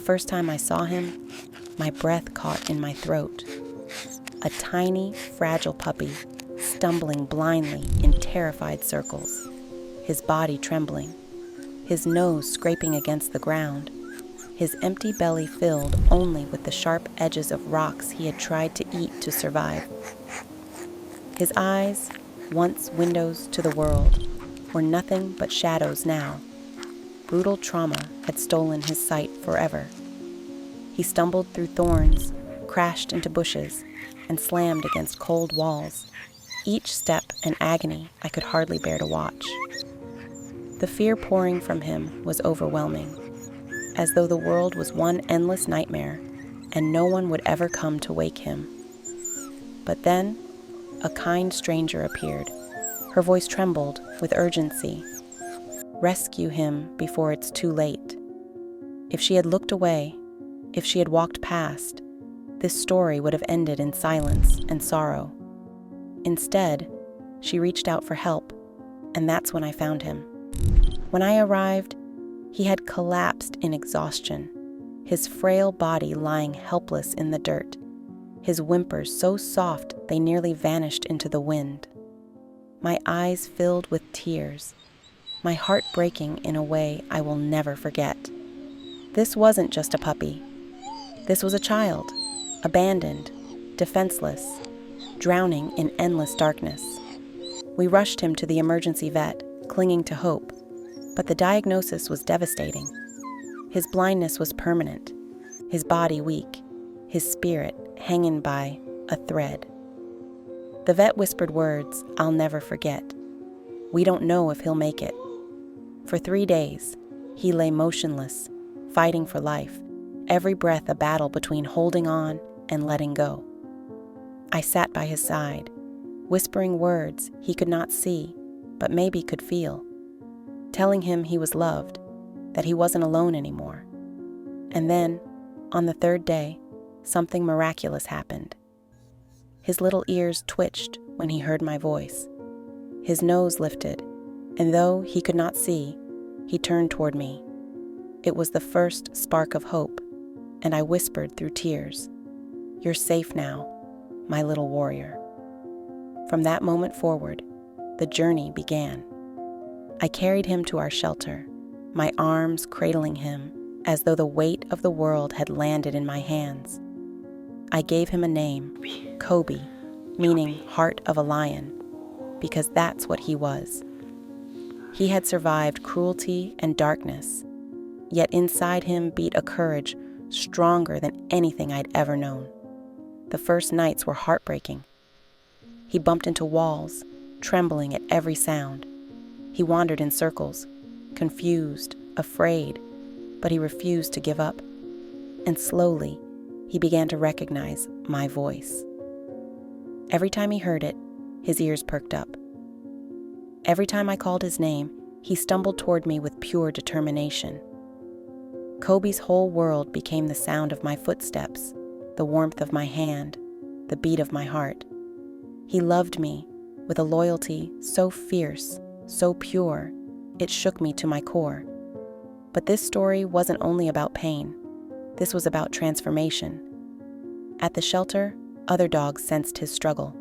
first time I saw him, my breath caught in my throat. A tiny, fragile puppy, stumbling blindly in terrified circles, his body trembling, his nose scraping against the ground, his empty belly filled only with the sharp edges of rocks he had tried to eat to survive. His eyes, once windows to the world, were nothing but shadows now. Brutal trauma had stolen his sight forever. He stumbled through thorns, crashed into bushes, and slammed against cold walls, each step an agony I could hardly bear to watch. The fear pouring from him was overwhelming, as though the world was one endless nightmare and no one would ever come to wake him. But then, a kind stranger appeared. Her voice trembled with urgency. Rescue him before it's too late. If she had looked away, if she had walked past, this story would have ended in silence and sorrow. Instead, she reached out for help, and that's when I found him. When I arrived, he had collapsed in exhaustion, his frail body lying helpless in the dirt, his whimpers so soft they nearly vanished into the wind. My eyes filled with tears, my heart breaking in a way I will never forget. This wasn't just a puppy. This was a child, abandoned, defenseless, drowning in endless darkness. We rushed him to the emergency vet, clinging to hope, but the diagnosis was devastating. His blindness was permanent, his body weak, his spirit hanging by a thread. The vet whispered words I'll never forget. We don't know if he'll make it. For 3 days, he lay motionless, fighting for life, every breath a battle between holding on and letting go. I sat by his side, whispering words he could not see, but maybe could feel, telling him he was loved, that he wasn't alone anymore. And then, on the 3rd day, something miraculous happened. His little ears twitched when he heard my voice. His nose lifted, and though he could not see, he turned toward me. It was the first spark of hope, and I whispered through tears, "You're safe now, my little warrior." From that moment forward, the journey began. I carried him to our shelter, my arms cradling him as though the weight of the world had landed in my hands. I gave him a name, Cobi, meaning heart of a lion, because that's what he was. He had survived cruelty and darkness, yet inside him beat a courage stronger than anything I'd ever known. The first nights were heartbreaking. He bumped into walls, trembling at every sound. He wandered in circles, confused, afraid, but he refused to give up. And slowly, he began to recognize my voice. Every time he heard it, his ears perked up. Every time I called his name, he stumbled toward me with pure determination. Cobi's whole world became the sound of my footsteps, the warmth of my hand, the beat of my heart. He loved me with a loyalty so fierce, so pure, it shook me to my core. But this story wasn't only about pain. This was about transformation. At the shelter, other dogs sensed his struggle.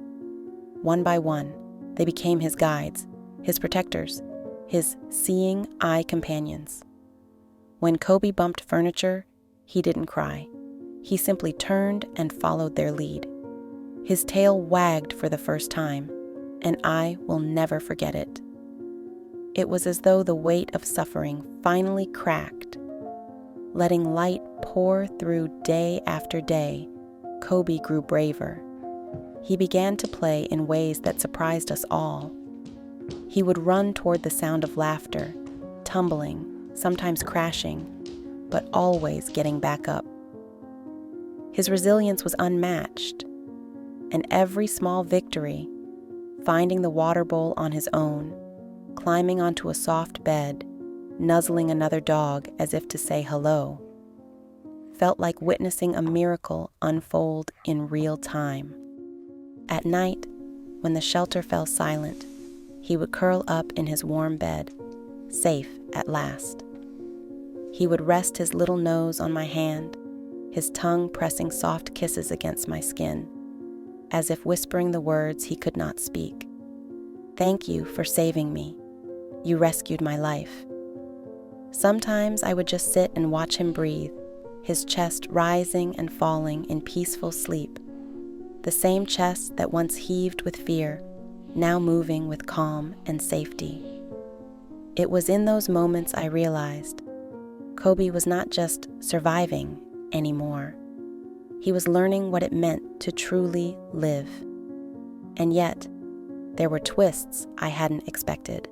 One by one, they became his guides, his protectors, his seeing eye companions. When Cobi bumped furniture, he didn't cry. He simply turned and followed their lead. His tail wagged for the first time, and I will never forget it. It was as though the weight of suffering finally cracked. Letting light pour through day after day, Cobi grew braver. He began to play in ways that surprised us all. He would run toward the sound of laughter, tumbling, sometimes crashing, but always getting back up. His resilience was unmatched, and every small victory, finding the water bowl on his own, climbing onto a soft bed, nuzzling another dog as if to say hello, felt like witnessing a miracle unfold in real time. At night, when the shelter fell silent, he would curl up in his warm bed, safe at last. He would rest his little nose on my hand, his tongue pressing soft kisses against my skin, as if whispering the words he could not speak. "Thank you for saving me. You rescued my life." Sometimes I would just sit and watch him breathe, his chest rising and falling in peaceful sleep. The same chest that once heaved with fear, now moving with calm and safety. It was in those moments I realized Cobi was not just surviving anymore. He was learning what it meant to truly live. And yet, there were twists I hadn't expected.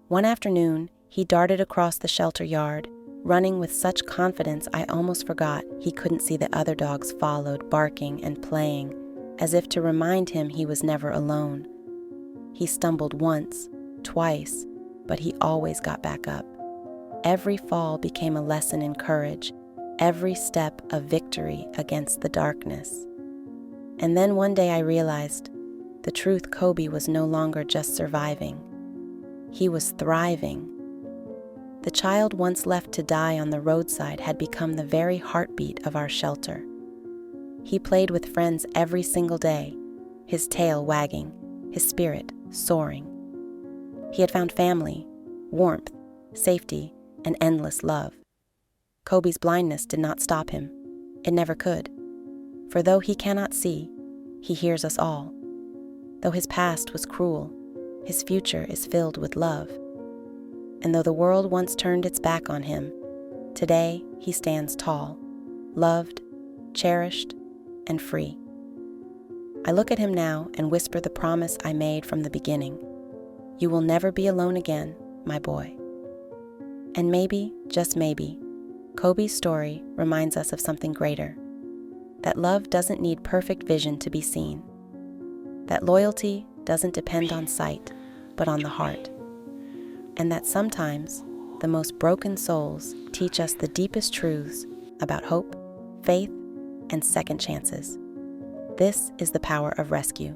One afternoon, he darted across the shelter yard, running with such confidence I almost forgot he couldn't see the other dogs followed, barking and playing, as if to remind him he was never alone. He stumbled once, twice, but he always got back up. Every fall became a lesson in courage, every step a victory against the darkness. And then one day I realized the truth: Cobi was no longer just surviving. He was thriving. The child once left to die on the roadside had become the very heartbeat of our shelter. He played with friends every single day, his tail wagging, his spirit soaring. He had found family, warmth, safety, and endless love. Cobi's blindness did not stop him. It never could. For though he cannot see, he hears us all. Though his past was cruel, his future is filled with love. And though the world once turned its back on him, today he stands tall, loved, cherished, and free. I look at him now and whisper the promise I made from the beginning. You will never be alone again, my boy. And maybe, just maybe, Cobi's story reminds us of something greater. That love doesn't need perfect vision to be seen. That loyalty doesn't depend on sight, but on the heart. And that sometimes the most broken souls teach us the deepest truths about hope, faith, and second chances. This is the power of rescue.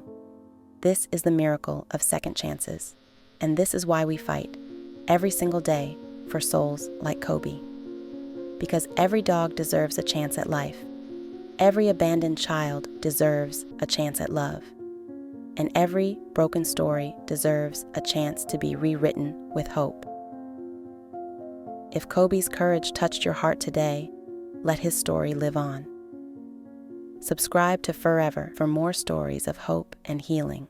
This is the miracle of second chances. And this is why we fight every single day for souls like Cobi. Because every dog deserves a chance at life. Every abandoned child deserves a chance at love. And every broken story deserves a chance to be rewritten with hope. If Cobi's courage touched your heart today, let his story live on. Subscribe to FurEver for more stories of hope and healing.